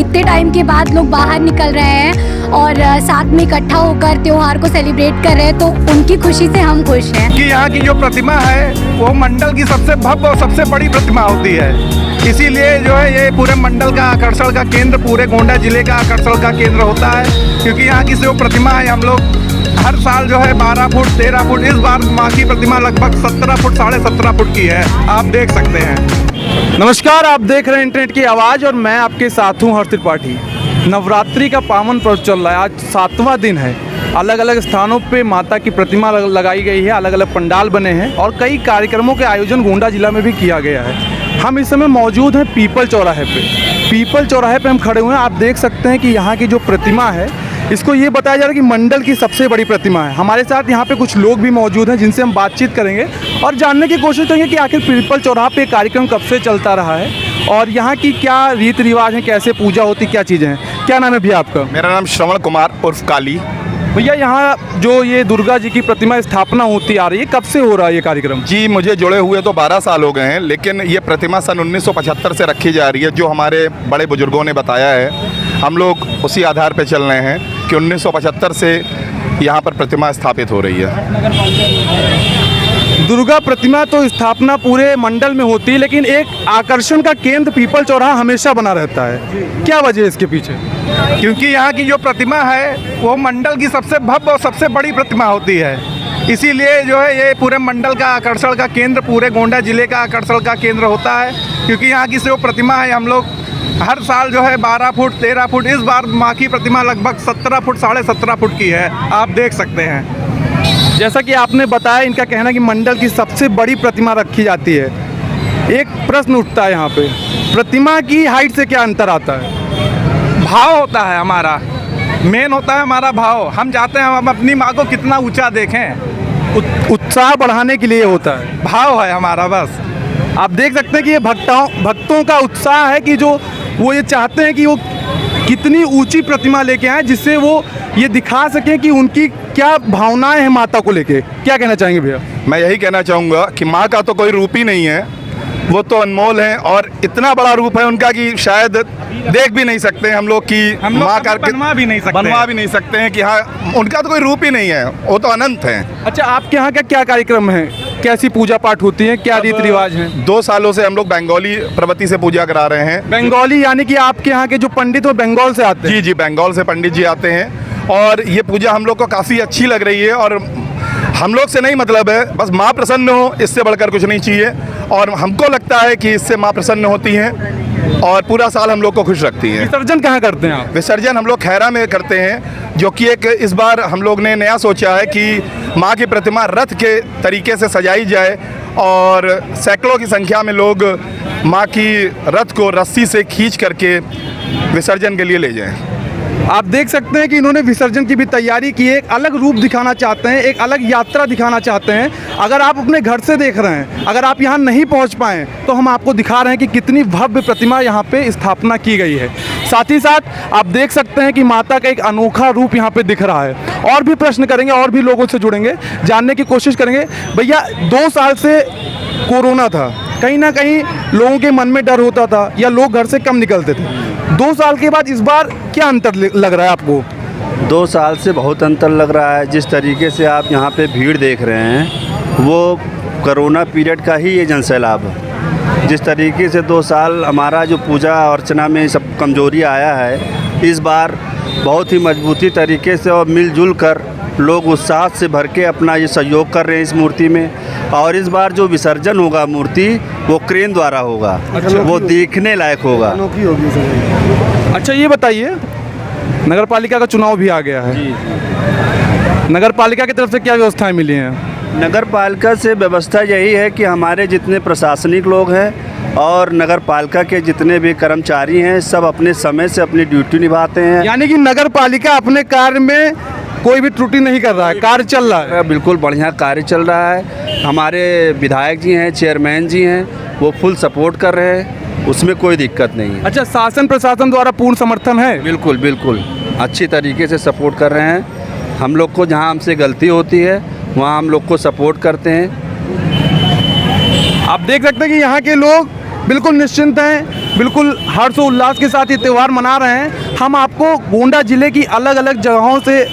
इतने टाइम के बाद लोग बाहर निकल रहे हैं और साथ में इकट्ठा होकर त्योहार को सेलिब्रेट कर रहे हैं, तो उनकी खुशी से हम खुश हैं। कि यहाँ की जो प्रतिमा है वो मंडल की सबसे भव्य और सबसे बड़ी प्रतिमा होती है, इसीलिए जो है ये पूरे मंडल का आकर्षण का केंद्र, पूरे गोंडा जिले का आकर्षण का केंद्र होता है। क्योंकि यहाँ की जो प्रतिमा है, हम लोग हर साल जो है 12 फुट 13 फुट, इस बार माँ की प्रतिमा लगभग 17 फुट 17.5 फुट की है, आप देख सकते हैं। नमस्कार, आप देख रहे हैं इंटरनेट की आवाज़ और मैं आपके साथ हूँ हर्ष त्रिपाठी। नवरात्रि का पावन पर्व चल रहा है, आज 7वां दिन है। अलग अलग स्थानों पे माता की प्रतिमा लगाई गई है, अलग अलग पंडाल बने हैं और कई कार्यक्रमों के आयोजन गोंडा जिला में भी किया गया है। हम इस समय मौजूद हैं पीपल चौराहे पे। पीपल चौराहे पे हम खड़े हुए हैं। आप देख सकते हैं कि यहाँ की जो प्रतिमा है, इसको ये बताया जा रहा है कि मंडल की सबसे बड़ी प्रतिमा है। हमारे साथ यहाँ पे कुछ लोग भी मौजूद हैं जिनसे हम बातचीत करेंगे और जानने की कोशिश करेंगे कि आखिर पीपल चौराहा पे कार्यक्रम कब से चलता रहा है और यहाँ की क्या रीति रिवाज है, कैसे पूजा होती, क्या चीज़ें हैं। क्या नाम है भैया आपका? मेरा नाम श्रवण कुमार उर्फ काली। भैया, यहाँ जो ये दुर्गा जी की प्रतिमा स्थापना होती आ रही है, कब से हो रहा है ये कार्यक्रम? जी, मुझे जुड़े हुए तो 12 साल हो गए हैं, लेकिन ये प्रतिमा सन 1975 से रखी जा रही है, जो हमारे बड़े बुजुर्गों ने बताया है। हम लोग उसी आधार पर चल रहे हैं कि 1975 से यहाँ पर प्रतिमा स्थापित हो रही है। दुर्गा प्रतिमा तो स्थापना पूरे मंडल में होती है, लेकिन एक आकर्षण का केंद्र पीपल चौराहा हमेशा बना रहता है। क्या वजह है इसके पीछे? क्योंकि यहाँ की जो प्रतिमा है वो मंडल की सबसे भव्य और सबसे बड़ी प्रतिमा होती है, इसीलिए जो है ये पूरे मंडल का आकर्षण का केंद्र, पूरे गोंडा जिले का आकर्षण का केंद्र होता है। क्योंकि यहाँ की जो प्रतिमा है, हम लोग हर साल जो है 12 फुट 13 फुट, इस बार माँ की प्रतिमा लगभग 17 फुट 17.5 फुट की है, आप देख सकते हैं। जैसा कि आपने बताया, इनका कहना है कि मंडल की सबसे बड़ी प्रतिमा रखी जाती है। एक प्रश्न उठता है यहाँ पे, प्रतिमा की हाइट से क्या अंतर आता है? भाव होता है हमारा, मेन होता है हमारा भाव। हम चाहते हैं हम अपनी माँ को कितना ऊंचा देखें, उत्साह बढ़ाने के लिए होता है, भाव है हमारा बस। आप देख सकते हैं कि ये भक्तों का उत्साह है कि जो वो ये चाहते हैं कि वो कितनी ऊंची प्रतिमा लेके आए, जिससे वो ये दिखा सकें कि उनकी क्या भावनाएं हैं माता को लेके। क्या कहना चाहेंगे भैया? मैं यही कहना चाहूँगा कि माँ का तो कोई रूप ही नहीं है, वो तो अनमोल है और इतना बड़ा रूप है उनका कि शायद देख भी नहीं सकते हम लोग कि माँ का बनवा भी नहीं सकते हैं कि हाँ, उनका तो कोई रूप ही नहीं है, वो तो अनंत है। अच्छा, आपके यहाँ का क्या कार्यक्रम है, कैसी पूजा पाठ होती है, क्या रीति रिवाज है? 2 सालों से हम लोग बंगाली प्रवृत्ति से पूजा करा रहे हैं। बंगाली यानी कि आपके यहाँ के जो पंडित वो बंगाल से आते हैं? जी जी, बंगाल से पंडित जी आते हैं और ये पूजा हम लोग को काफ़ी अच्छी लग रही है और हम लोग से नहीं मतलब है, बस माँ प्रसन्न हो, इससे बढ़कर कुछ नहीं चाहिए। और हमको लगता है कि इससे माँ प्रसन्न होती हैं और पूरा साल हम लोग को खुश रखती हैं। विसर्जन कहाँ करते हैं आप? विसर्जन हम लोग खैरा में करते हैं, जो कि एक इस बार हम लोग ने नया सोचा है कि माँ की प्रतिमा रथ के तरीके से सजाई जाए और सैकड़ों की संख्या में लोग माँ की रथ को रस्सी से खींच करके विसर्जन के लिए ले जाएं। आप देख सकते हैं कि इन्होंने विसर्जन की भी तैयारी की है, एक अलग रूप दिखाना चाहते हैं, एक अलग यात्रा दिखाना चाहते हैं। अगर आप अपने घर से देख रहे हैं, अगर आप यहाँ नहीं पहुँच पाएँ, तो हम आपको दिखा रहे हैं कि कितनी भव्य प्रतिमा यहाँ पे स्थापना की गई है। साथ ही साथ आप देख सकते हैं कि माता का एक अनोखा रूप यहाँ पे दिख रहा है। और भी प्रश्न करेंगे, और भी लोगों से जुड़ेंगे, जानने की कोशिश करेंगे। भैया, 2 साल से कोरोना था, कहीं ना कहीं लोगों के मन में डर होता था या लोग घर से कम निकलते थे। 2 साल के बाद इस बार क्या अंतर लग रहा है आपको? 2 साल से बहुत अंतर लग रहा है। जिस तरीके से आप यहाँ पे भीड़ देख रहे हैं, वो कोरोना पीरियड का ही ये जनसैलाब है। जिस तरीके से 2 साल हमारा जो पूजा अर्चना में सब कमजोरी आया है, इस बार बहुत ही मजबूती तरीके से और मिलजुल कर लोग उत्साह से भर के अपना ये सहयोग कर रहे हैं इस मूर्ति में। और इस बार जो विसर्जन होगा मूर्ति, वो क्रेन द्वारा होगा। अच्छा, वो देखने लायक होगा। अच्छा, ये बताइए, नगर पालिका का चुनाव भी आ गया है जी। नगर पालिका की तरफ से क्या व्यवस्थाएं मिली हैं? नगर पालिका से व्यवस्था यही है कि हमारे जितने प्रशासनिक लोग हैं और नगर पालिका के जितने भी कर्मचारी हैं, सब अपने समय से अपनी ड्यूटी निभाते हैं। यानी कि नगर पालिका अपने कार्य में कोई भी त्रुटि नहीं कर रहा है, कार्य चल रहा है। बिल्कुल बढ़िया कार्य चल रहा है। हमारे विधायक जी हैं, चेयरमैन जी हैं, वो फुल सपोर्ट कर रहे हैं, उसमें कोई दिक्कत नहीं है। अच्छा, शासन प्रशासन द्वारा पूर्ण समर्थन है? बिल्कुल बिल्कुल अच्छी तरीके से सपोर्ट कर रहे हैं। हम लोग को जहां हमसे गलती होती है वहां हम लोग को सपोर्ट करते हैं। आप देख सकते हैं कि यहाँ के लोग बिल्कुल निश्चिंत हैं। बिल्कुल हर्षोल्लास के साथ ये त्यौहार मना रहे हैं। हम आपको गोंडा जिले की अलग अलग जगहों से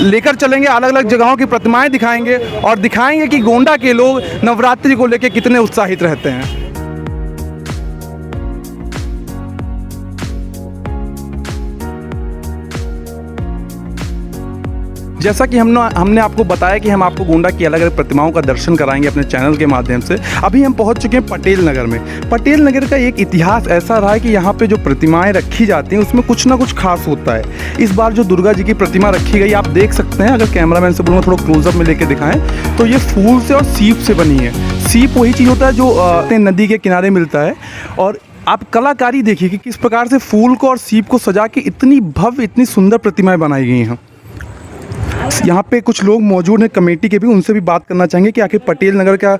लेकर चलेंगे, अलग अलग जगहों की प्रतिमाएं दिखाएंगे और दिखाएंगे कि गोंडा के लोग नवरात्रि को लेकर कितने उत्साहित रहते हैं। जैसा कि हमने आपको बताया कि हम आपको गोंडा की अलग अलग प्रतिमाओं का दर्शन कराएंगे अपने चैनल के माध्यम से। अभी हम पहुंच चुके हैं पटेल नगर में। पटेल नगर का एक इतिहास ऐसा रहा है कि यहाँ पे जो प्रतिमाएं रखी जाती हैं उसमें कुछ ना कुछ खास होता है। इस बार जो दुर्गा जी की प्रतिमा रखी गई आप देख सकते हैं, अगर कैमरामैन से बोलूँगा थोड़ा क्लोजअप में लेके दिखाएं तो ये फूल से और सीप से बनी है। सीप वही चीज़ होता है जो नदी के किनारे मिलता है। और आप कलाकारी देखिए कि किस प्रकार से फूल को और सीप को सजा के इतनी भव्य, इतनी सुंदर प्रतिमाएं बनाई गई हैं। यहाँ पे कुछ लोग मौजूद हैं कमेटी के भी, उनसे भी बात करना चाहेंगे कि आखिर पटेल नगर का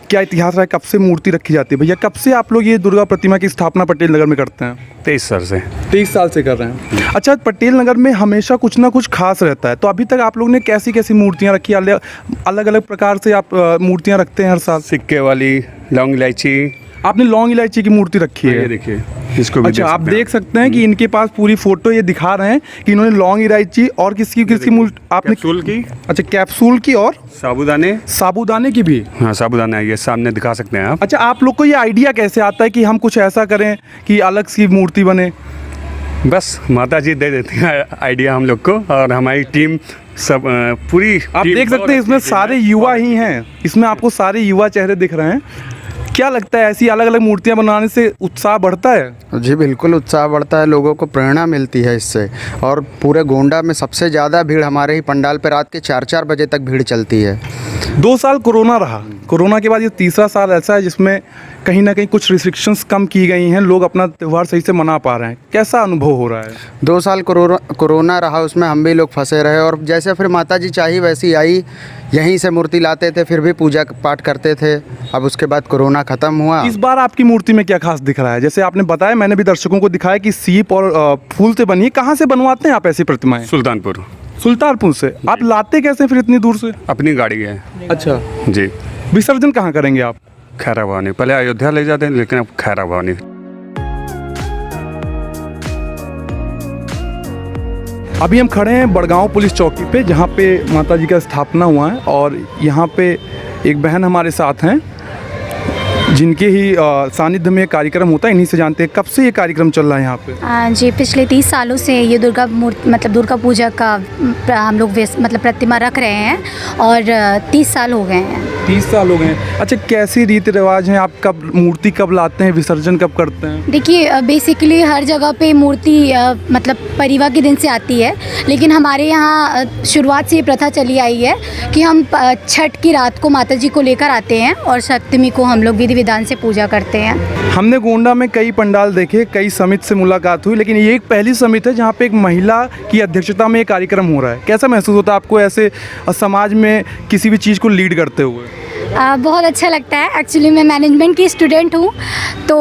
क्या इतिहास रहा है, कब से मूर्ति रखी जाती है। भैया कब से आप लोग ये दुर्गा प्रतिमा की स्थापना पटेल नगर में करते हैं? 23 साल से। 23 साल से कर रहे हैं। अच्छा, पटेल नगर में हमेशा कुछ ना कुछ खास रहता है, तो अभी तक आप लोग ने कैसी कैसी मूर्तियाँ रखी, अलग अलग प्रकार से आप मूर्तियाँ रखते हैं हर साल? सिक्के वाली, लौंग इलायची। आपने लौंग इलायची की मूर्ति रखी है? ये देखिए, इसको भी अच्छा, आप देख सकते हैं कि इनके पास पूरी फोटो ये दिखा रहे हैं कि इन्होंने लौंग इलायची और किसकी मूर्ति आपने? कैप्सूल की। अच्छा, कैप्सूल की और साबूदाने की भी? हाँ, साबूदाना ये सामने दिखा सकते हैं आप। अच्छा, आप लोग को ये आइडिया कैसे आता है कि हम कुछ ऐसा करें कि अलग सी मूर्ति बने? बस माता जी दे देती है आइडिया हम लोग को, और हमारी टीम सब पूरी आप देख सकते हैं इसमें सारे युवा ही हैं, इसमें आपको सारे युवा चेहरे दिख रहे हैं। क्या लगता है ऐसी अलग अलग मूर्तियां बनाने से उत्साह बढ़ता है? जी बिल्कुल उत्साह बढ़ता है, लोगों को प्रेरणा मिलती है इससे। और पूरे गोंडा में सबसे ज़्यादा भीड़ हमारे ही पंडाल पे रात के 4-4 बजे तक भीड़ चलती है। 2 साल कोरोना रहा, कोरोना के बाद ये तीसरा साल ऐसा है जिसमें कहीं ना कहीं कुछ रिस्ट्रिक्शंस कम की गई हैं, लोग अपना त्यौहार सही से मना पा रहे हैं। कैसा अनुभव हो रहा है? 2 साल कोरोना रहा, उसमें हम भी लोग फंसे रहे और जैसे फिर माता जी चाहिए वैसी आई, यहीं से मूर्ति लाते थे, फिर भी पूजा पाठ करते थे। अब उसके बाद कोरोना ख़त्म हुआ। इस बार आपकी मूर्ति में क्या खास दिख रहा है? जैसे आपने बताया, मैंने भी दर्शकों को दिखाया कि सीप और फूल से बनी है। कहाँ से बनवाते हैं आप ऐसी प्रतिमाएं? सुल्तानपुर से। आप लाते कैसे फिर इतनी दूर से? अपनी गाड़ी है। अच्छा जी। विसर्जन कहाँ करेंगे आप? खैरा भवानी। पहले अयोध्या ले जाते हैं, लेकिन अब खैरा भवानी। अभी हम खड़े हैं बड़गांव पुलिस चौकी पे, जहाँ पे माता जी का स्थापना हुआ है। और यहाँ पे एक बहन हमारे साथ हैं जिनके ही सानिध्य में कार्यक्रम होता है। इन्हीं से जानते हैं कब से ये कार्यक्रम चल रहा है यहाँ पे? जी, पिछले 30 सालों से ये दुर्गा मूर्ति मतलब दुर्गा पूजा का हम लोग मतलब प्रतिमा रख रहे हैं और 30 साल हो गए हैं। 30 साल हो गए हैं। अच्छा, कैसी रीति रिवाज हैं? आप कब मूर्ति कब लाते हैं, विसर्जन कब करते हैं? देखिए, बेसिकली हर जगह पे मूर्ति मतलब परिवा के दिन से आती है, लेकिन हमारे यहाँ शुरुआत से ये प्रथा चली आई है कि हम छठ की रात को माता जी को लेकर आते हैं और सप्तमी को हम लोग विधि विधान से पूजा करते हैं। हमने गोंडा में कई पंडाल देखे, कई समिति से मुलाकात हुई, लेकिन ये एक पहली समिति है जहाँ पे एक महिला की अध्यक्षता में ये कार्यक्रम हो रहा है। कैसा महसूस होता है आपको ऐसे समाज में किसी भी चीज़ को लीड करते हुए? बहुत अच्छा लगता है। एक्चुअली मैं मैनेजमेंट की स्टूडेंट हूँ, तो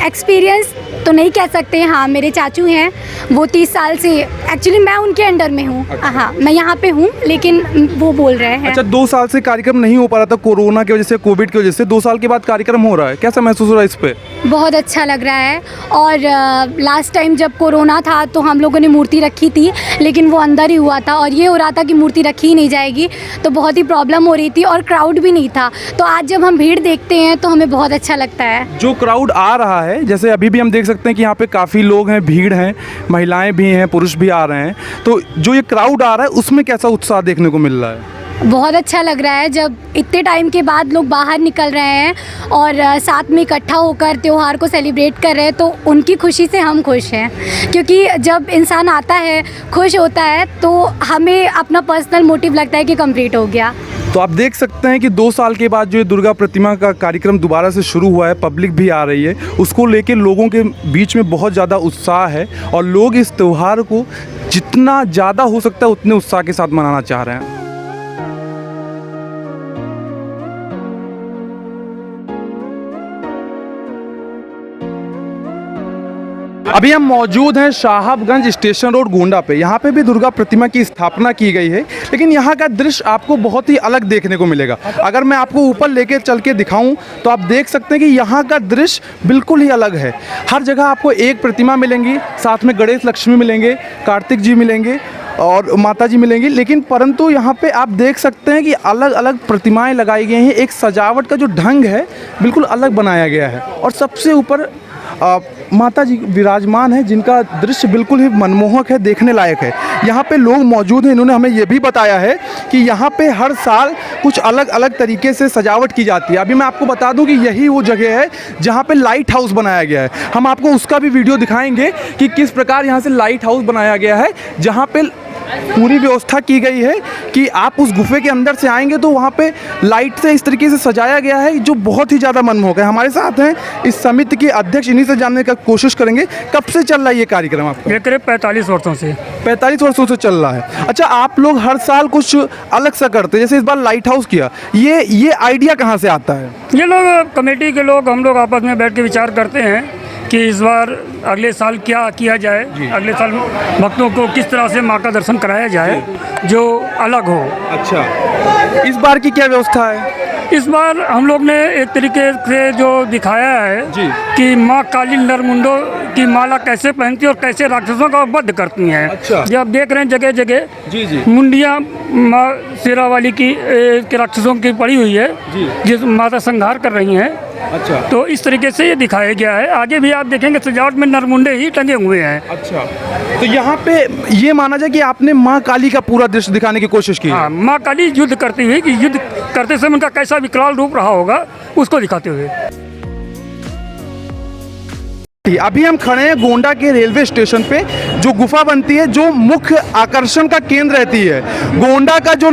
एक्सपीरियंस तो नहीं कह सकते। हाँ, मेरे चाचू हैं, वो 30 साल से, एक्चुअली मैं उनके अंडर में हूँ। अच्छा। हाँ, मैं यहाँ पे हूँ, लेकिन वो बोल रहे हैं। अच्छा, 2 साल से कार्यक्रम नहीं हो पा रहा था कोरोना की वजह से, कोविड की वजह से। 2 साल के बाद कार्यक्रम हो रहा है, कैसा महसूस हो रहा है इस पे? बहुत अच्छा लग रहा है। और लास्ट टाइम जब कोरोना था तो हम लोगों ने मूर्ति रखी थी, लेकिन वो अंदर ही हुआ था और ये हो रहा था कि मूर्ति रखी ही नहीं जाएगी, तो बहुत ही प्रॉब्लम हो रही थी और क्राउड भी नहीं था। तो आज जब हम भीड़ देखते हैं तो हमें बहुत अच्छा लगता है। जो क्राउड आ रहा है, जैसे अभी भी हम देख सकते हैं कि यहाँ पे काफ़ी लोग हैं, भीड़ हैं, महिलाएं भी हैं, पुरुष भी आ रहे हैं, तो जो ये क्राउड आ रहा है उसमें कैसा उत्साह देखने को मिल रहा है? बहुत अच्छा लग रहा है जब इतने टाइम के बाद लोग बाहर निकल रहे हैं और साथ में इकट्ठा होकर त्यौहार को सेलिब्रेट कर रहे हैं, तो उनकी खुशी से हम खुश हैं। क्योंकि जब इंसान आता है, खुश होता है, तो हमें अपना पर्सनल मोटिव लगता है कि कंप्लीट हो गया। तो आप देख सकते हैं कि 2 साल के बाद जो ये दुर्गा प्रतिमा का कार्यक्रम दोबारा से शुरू हुआ है, पब्लिक भी आ रही है, उसको लेके लोगों के बीच में बहुत ज़्यादा उत्साह है और लोग इस त्यौहार को जितना ज़्यादा हो सकता है उतने उत्साह के साथ मनाना चाह रहे हैं। अभी हम मौजूद हैं साहबगंज स्टेशन रोड गोंडा पे। यहाँ पे भी दुर्गा प्रतिमा की स्थापना की गई है, लेकिन यहाँ का दृश्य आपको बहुत ही अलग देखने को मिलेगा। अगर मैं आपको ऊपर लेके चल के दिखाऊं तो आप देख सकते हैं कि यहाँ का दृश्य बिल्कुल ही अलग है। हर जगह आपको एक प्रतिमा मिलेंगी, साथ में गणेश लक्ष्मी मिलेंगे, कार्तिक जी मिलेंगे और माता जी मिलेंगी, लेकिन परंतु यहाँ पे आप देख सकते हैं कि अलग अलग प्रतिमाएं लगाई गई हैं। एक सजावट का जो ढंग है बिल्कुल अलग बनाया गया है और सबसे ऊपर माता जी विराजमान है, जिनका दृश्य बिल्कुल ही मनमोहक है, देखने लायक है। यहाँ पे लोग मौजूद हैं, इन्होंने हमें ये भी बताया है कि यहाँ पे हर साल कुछ अलग अलग तरीके से सजावट की जाती है। अभी मैं आपको बता दूं कि यही वो जगह है जहाँ पे लाइट हाउस बनाया गया है। हम आपको उसका भी वीडियो दिखाएंगे कि किस प्रकार यहाँ से लाइट हाउस बनाया गया है, जहाँ पे पूरी व्यवस्था की गई है कि आप उस गुफे के अंदर से आएंगे तो वहाँ पे लाइट से इस तरीके से सजाया गया है जो बहुत ही ज़्यादा मनमोहक है। हमारे साथ हैं इस समिति के अध्यक्ष, इन्हीं से जानने का कोशिश करेंगे कब से चल रहा है ये कार्यक्रम आपका? ये करीब 45 वर्षों से। 45 वर्षों से चल रहा है। अच्छा, आप लोग हर साल कुछ अलग सा करते हैं, जैसे इस बार लाइट हाउस किया, ये आइडिया कहाँ से आता है? ये लोग कमेटी के लोग, हम लोग आपस में बैठ के विचार करते हैं कि इस बार अगले साल क्या किया जाए, अगले साल भक्तों को किस तरह से माँ का दर्शन कराया जाए जो अलग हो। अच्छा, इस बार की क्या व्यवस्था है? इस बार हम लोग ने एक तरीके से जो दिखाया है जी। कि माँ काली नरमुंडों की माला कैसे पहनती है और कैसे राक्षसों का वध करती हैं। अच्छा। जब आप देख रहे हैं जगह जगह जी जी मुंडियाँ माँ शेरावाली की के राक्षसों की पड़ी हुई है, जी। जिस माता संहार कर रही हैं। अच्छा। तो इस तरीके से ये दिखाया गया है। आगे भी आप देखेंगे सजावट में नरमुंडे ही टंगे हुए हैं। अच्छा, तो यहाँ पे ये माना जाए कि आपने माँ काली का पूरा दृश्य दिखाने की कोशिश की है। हाँ, माँ काली युद्ध करती हुई, कि युद्ध करते समय उनका कैसा विकराल रूप रहा होगा उसको दिखाते हुए। अभी हम खड़े हैं गोंडा के रेलवे स्टेशन पे, जो गुफा बनती है, जो मुख्य आकर्षण का केंद्र रहती है। गोंडा का जो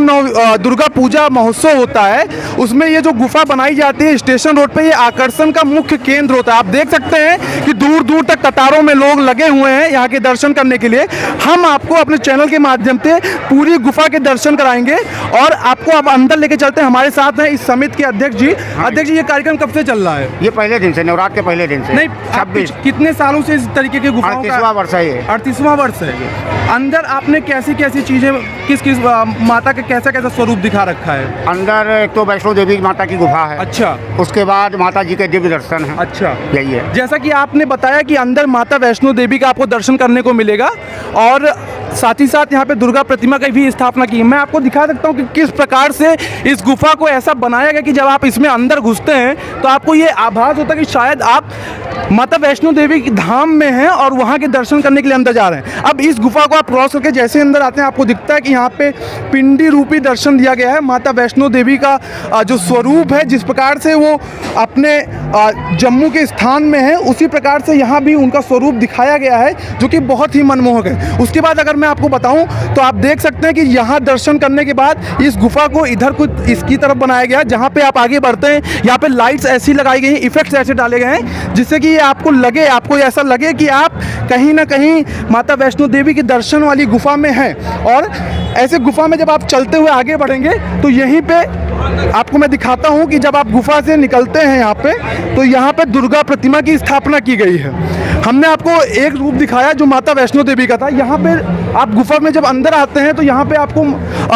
दुर्गा पूजा महोत्सव होता है उसमें ये जो गुफा बनाई जाती है स्टेशन रोड पे, ये आकर्षण का मुख्य केंद्र होता है। आप देख सकते हैं कि दूर दूर तक कतारों में लोग लगे हुए हैं यहाँ के दर्शन करने के लिए। हम आपको अपने चैनल के माध्यम से पूरी गुफा के दर्शन कराएंगे और आपको अब अंदर लेके चलते हैं। हमारे साथ हैं इस समिति के अध्यक्ष जी। अध्यक्ष जी, ये कार्यक्रम कब से चल रहा है? ये पहले दिन से, नवरात्र के पहले दिन से। नहीं, 26 कितने सालों से इस तरीके के गुफाओं का? 38वां वर्ष है ये। 38वां वर्ष है। अंदर आपने कैसी कैसी चीजें, किस किस माता का कैसा कैसा स्वरूप दिखा रखा है? अंदर एक तो वैष्णो देवी माता की गुफा है। अच्छा। उसके बाद माता जी के दिव्य दर्शन है। अच्छा, यही है। जैसा कि आपने बताया कि अंदर माता वैष्णो देवी का आपको दर्शन करने को मिलेगा और साथ ही साथ यहाँ पे दुर्गा प्रतिमा की भी स्थापना की। मैं आपको दिखा सकता हूँ कि किस प्रकार से इस गुफा को ऐसा बनाया गया कि जब आप इसमें अंदर घुसते हैं तो आपको ये आभास होता है कि शायद आप माता वैष्णो देवी की धाम में हैं और वहाँ के दर्शन करने के लिए अंदर जा रहे हैं। अब इस गुफा को आप क्रॉस करके जैसे अंदर आते हैं, आपको दिखता है कि यहाँ पे पिंडी रूपी दर्शन दिया गया है। माता वैष्णो देवी का जो स्वरूप है, जिस प्रकार से वो अपने जम्मू के स्थान में है, उसी प्रकार से यहाँ भी उनका स्वरूप दिखाया गया है, जो कि बहुत ही मनमोहक है। उसके बाद अगर मैं आपको बताऊं तो आप देख सकते हैं कि यहाँ दर्शन करने के बाद इस गुफा को इधर कुछ इसकी तरफ बनाया गया है। जहाँ पे आप आगे बढ़ते हैं, यहाँ पे लाइट्स ऐसी लगाई गई हैं, इफेक्ट्स ऐसे डाले गए हैं, जिससे कि ये आपको ऐसा लगे कि आप कहीं ना कहीं माता वैष्णो देवी के दर्शन वाली गुफा में हैं। और ऐसे गुफा में जब आप चलते हुए आगे बढ़ेंगे तो यहीं पे आपको मैं दिखाता हूँ कि जब आप गुफा से निकलते हैं यहाँ पे, तो यहाँ पे दुर्गा प्रतिमा की स्थापना की गई है। हमने आपको एक रूप दिखाया जो माता वैष्णो देवी का था। यहाँ पे आप गुफा में जब अंदर आते हैं तो यहाँ पे आपको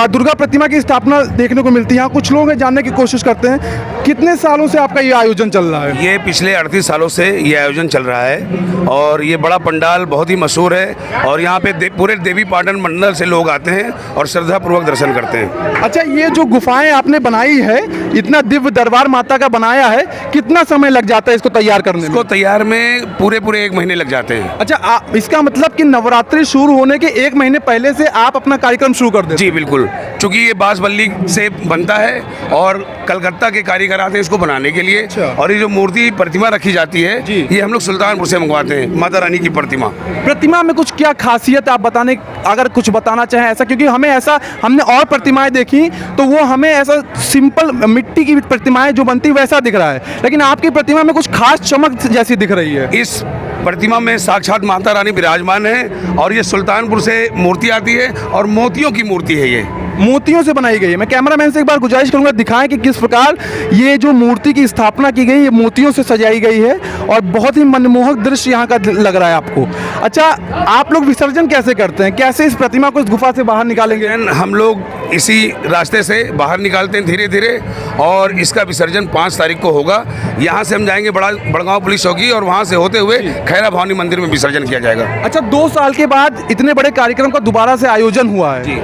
दुर्गा प्रतिमा की स्थापना देखने को मिलती है। यहाँ कुछ लोग जानने की कोशिश करते हैं, कितने सालों से आपका ये आयोजन चल रहा है? ये पिछले 38 सालों से ये आयोजन चल रहा है और ये बड़ा पंडाल बहुत ही मशहूर है और यहाँ पे पूरे देवी पाटन मंडल से लोग आते हैं और श्रद्धापूर्वक दर्शन करते हैं। अच्छा, ये जो गुफाएं आपने बनाई है, इतना दिव्य दरबार माता का बनाया है, कितना समय लग जाता है इसको तैयार करने में? इसको तैयार में पूरे 1 महीने लग जाते हैं। अच्छा, इसका मतलब कि नवरात्रि शुरू होने के 1 महीने पहले से आप अपना कार्यक्रम शुरू कर देते? जी बिल्कुल, क्योंकि ये बांसबल्ली से बनता है और कलकत्ता के कारीगर आते हैं इसको बनाने के लिए। अच्छा। और ये जो मूर्ति प्रतिमा रखी जाती है, जी। ये हम लोग सुल्तानपुर से मंगवाते हैं, माता रानी की प्रतिमा में कुछ क्या खासियत आप बताने, अगर कुछ बताना चाहें ऐसा, क्योंकि हमने और प्रतिमाएं देखी तो वो हमें ऐसा सिंपल मिट्टी की प्रतिमाएं जो बनती वैसा दिख रहा है, लेकिन आपकी प्रतिमा में कुछ खास चमक जैसी दिख रही है। इस प्रतिमा में साक्षात माता रानी विराजमान है और ये सुल्तानपुर से मूर्ति आती है और मोतियों की मूर्ति है ये। मोतियों से बनाई गई है। मैं कैमरामैन से एक बार गुजारिश करूंगा दिखाएं कि किस प्रकार ये जो मूर्ति की स्थापना की गई, ये मोतियों से सजाई गई है और बहुत ही मनमोहक दृश्य यहाँ का लग रहा है आपको। अच्छा, आप लोग विसर्जन कैसे करते हैं, कैसे इस प्रतिमा को इस गुफा से बाहर निकालेंगे? हम लोग इसी रास्ते से बाहर निकालते हैं धीरे धीरे, और इसका विसर्जन 5 तारीख को होगा। यहाँ से हम जाएंगे बड़गांव पुलिस चौकी, और वहाँ से होते हुए खैरा भवानी मंदिर में विसर्जन किया जाएगा। अच्छा, 2 साल के बाद इतने बड़े कार्यक्रम का दोबारा से आयोजन हुआ है जी।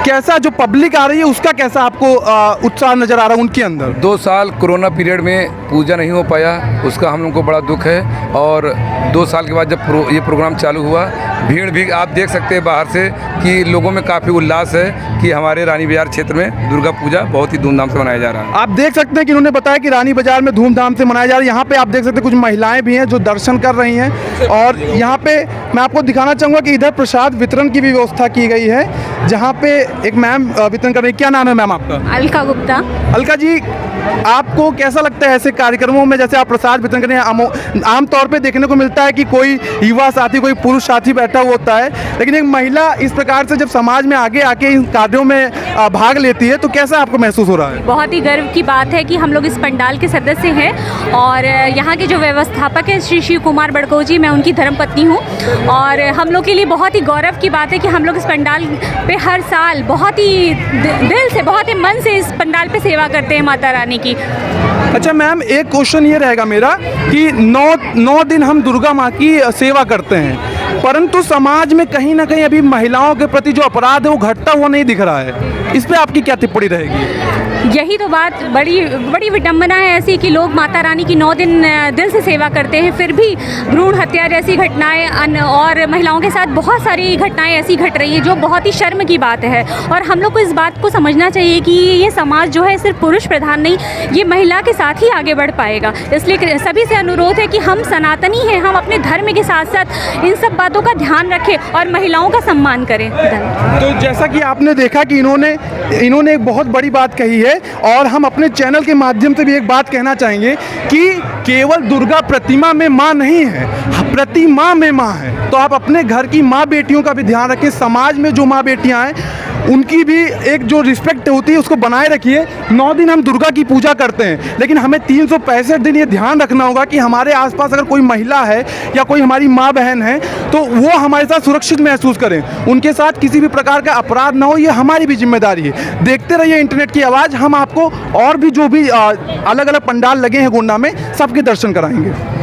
कैसा जो पब्लिक आ रही है उसका कैसा आपको उत्साह नजर आ रहा है उनके अंदर? 2 साल कोरोना पीरियड में पूजा नहीं हो पाया, उसका हम लोग को बड़ा दुख है। और 2 साल के बाद जब ये प्रोग्राम चालू हुआ, भीड़ भी आप देख सकते हैं बाहर से कि लोगों में काफ़ी उल्लास है कि हमारे रानी बाजार क्षेत्र में दुर्गा पूजा बहुत ही धूमधाम से मनाया जा रहा है। आप देख सकते हैं कि इन्होंने बताया कि रानी बाजार में धूमधाम से मनाया जा रहा है। यहाँ पे आप देख सकते हैं कुछ महिलाएं भी हैं जो दर्शन कर रही हैं, और यहाँ पे मैं आपको दिखाना चाहूँगा कि इधर प्रसाद वितरण की भी व्यवस्था की गई है, जहाँ पे एक मैम वितरण कर रही है। क्या नाम है मैम आपका? अलका गुप्ता। अलका जी, आपको कैसा लगता है ऐसे कार्यक्रमों में जैसे आप प्रसाद वितरण कर रहे हैं? आमतौर पे देखने को मिलता है कि कोई युवा साथी, कोई पुरुष साथी बैठा हुआ होता है, लेकिन एक महिला इस प्रकार से जब समाज में आगे आके इन कार्यों में भाग लेती है, तो कैसा आपको महसूस हो रहा है? बहुत ही गर्व की बात है कि हम लोग इस पंडाल के सदस्य हैं, और यहाँ के जो व्यवस्थापक हैं श्री शिव कुमार बड़को जी, मैं उनकी धर्मपत्नी हूँ, और हम लोग के लिए बहुत ही गौरव की बात है कि हम लोग इस पंडाल पे हर साल बहुत ही दिल से, बहुत ही मन से इस पंडाल पे सेवा करते हैं माता रानी की। अच्छा मैम, एक क्वेश्चन ये रहेगा मेरा कि 9 दिन हम दुर्गा माँ की सेवा करते हैं, परंतु समाज में कहीं ना कहीं अभी महिलाओं के प्रति जो अपराध है वो घटता हुआ नहीं दिख रहा है। इस पे आपकी क्या टिप्पणी रहेगी? यही तो बात बड़ी विडंबना है ऐसी कि लोग माता रानी की 9 दिन दिल से सेवा करते हैं, फिर भी भ्रूण हत्या जैसी घटनाएं और महिलाओं के साथ बहुत सारी घटनाएं ऐसी घट रही हैं जो बहुत ही शर्म की बात है। और हम लोग को इस बात को समझना चाहिए कि ये समाज जो है सिर्फ पुरुष प्रधान नहीं, ये महिला के साथ ही आगे बढ़ पाएगा। इसलिए सभी से अनुरोध है कि हम सनातनी हैं, हम अपने धर्म के साथ साथ इन सब बातों का ध्यान रखें और महिलाओं का सम्मान करें। तो जैसा कि आपने देखा कि इन्होंने एक बहुत बड़ी बात कही है, और हम अपने चैनल के माध्यम से भी एक बात कहना चाहेंगे कि केवल दुर्गा प्रतिमा में माँ नहीं है, प्रतिमा में माँ है। तो आप अपने घर की माँ बेटियों का भी ध्यान रखें, समाज में जो माँ बेटियाँ हैं उनकी भी एक जो रिस्पेक्ट होती है उसको बनाए रखिए। 9 दिन हम दुर्गा की पूजा करते हैं, लेकिन हमें 365 दिन ये ध्यान रखना होगा कि हमारे आसपास अगर कोई महिला है या कोई हमारी माँ बहन है तो वो हमारे साथ सुरक्षित महसूस करें, उनके साथ किसी भी प्रकार का अपराध ना हो, ये हमारी भी जिम्मेदारी है। देखते रहिए इंटरनेट की आवाज़, हम आपको और भी जो भी अलग अलग पंडाल लगे हैं गोंडा में, सबके दर्शन कराएंगे।